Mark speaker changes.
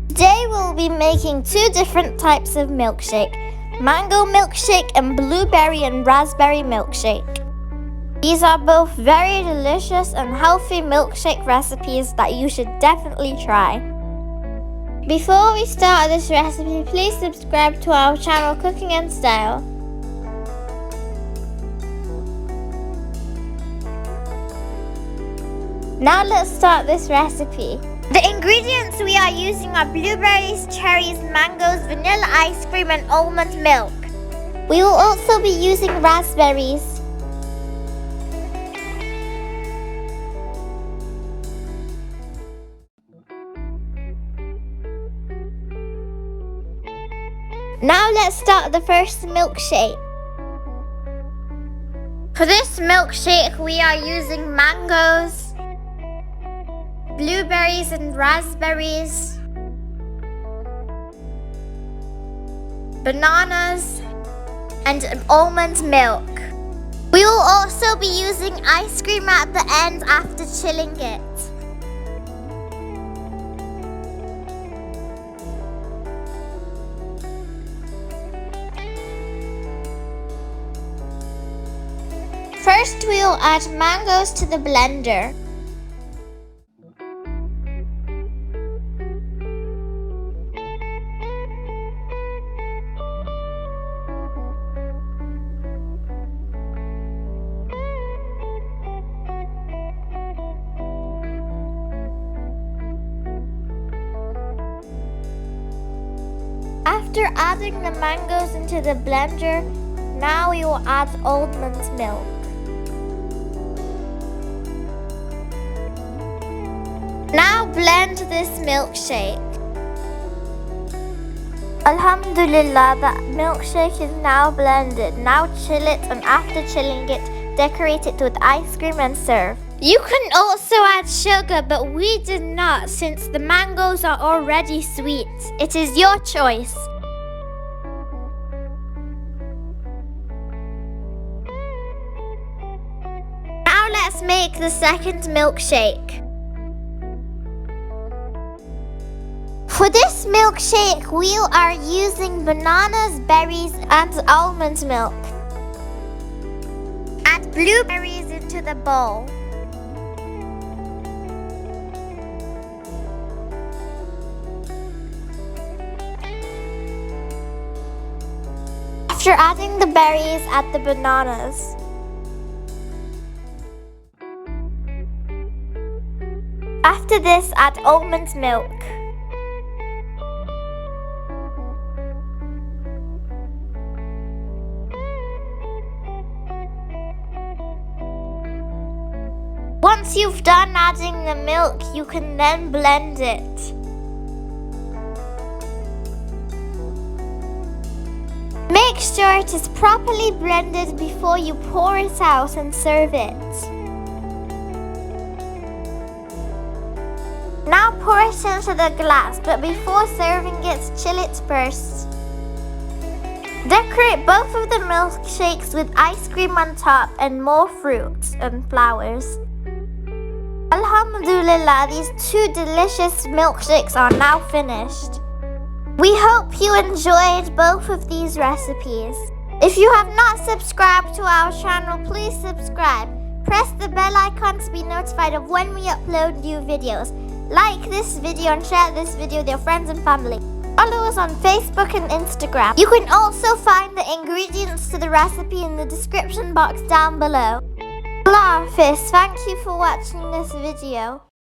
Speaker 1: Today we'll be making two different types of milkshake, mango milkshake and blueberry and raspberry milkshake. These are both very delicious and healthy milkshake recipes that you should definitely try. Before we start this recipe, please subscribe to our channel Cooking and Style. Now let's start this recipe. The ingredients we are using are blueberries, cherries, mangoes, vanilla ice cream and almond milk. We will also be using raspberries. Now let's start the first milkshake. For this milkshake we are using mangoes, blueberries and raspberries, bananas, and almond milk. We will also be using ice cream at the end after chilling it. First, we will add mangoes to the blender. After adding the mangoes into the blender, now we will add almond milk. Now blend this milkshake. Alhamdulillah, the milkshake is now blended. Now chill it, and after chilling it, decorate it with ice cream and serve. You can also add sugar, but we did not since the mangoes are already sweet. It is your choice. Now let's make the second milkshake. For this milkshake, we are using bananas, berries, and almond milk. Add blueberries into the bowl. After adding the berries, add the bananas. After this, add almond milk. Once you've done adding the milk, you can then blend it. Make sure it is properly blended before you pour it out and serve it. Now pour it into the glass, but before serving it, chill it first. Decorate both of the milkshakes with ice cream on top and more fruits and flowers. Alhamdulillah, these two delicious milkshakes are now finished. We hope you enjoyed both of these recipes. If you have not subscribed to our channel, please subscribe. Press the bell icon to be notified of when we upload new videos. Like this video and share this video with your friends and family. Follow us on Facebook and Instagram. You can also find the ingredients to the recipe in the description box down below. Allah Hafiz, thank you for watching this video.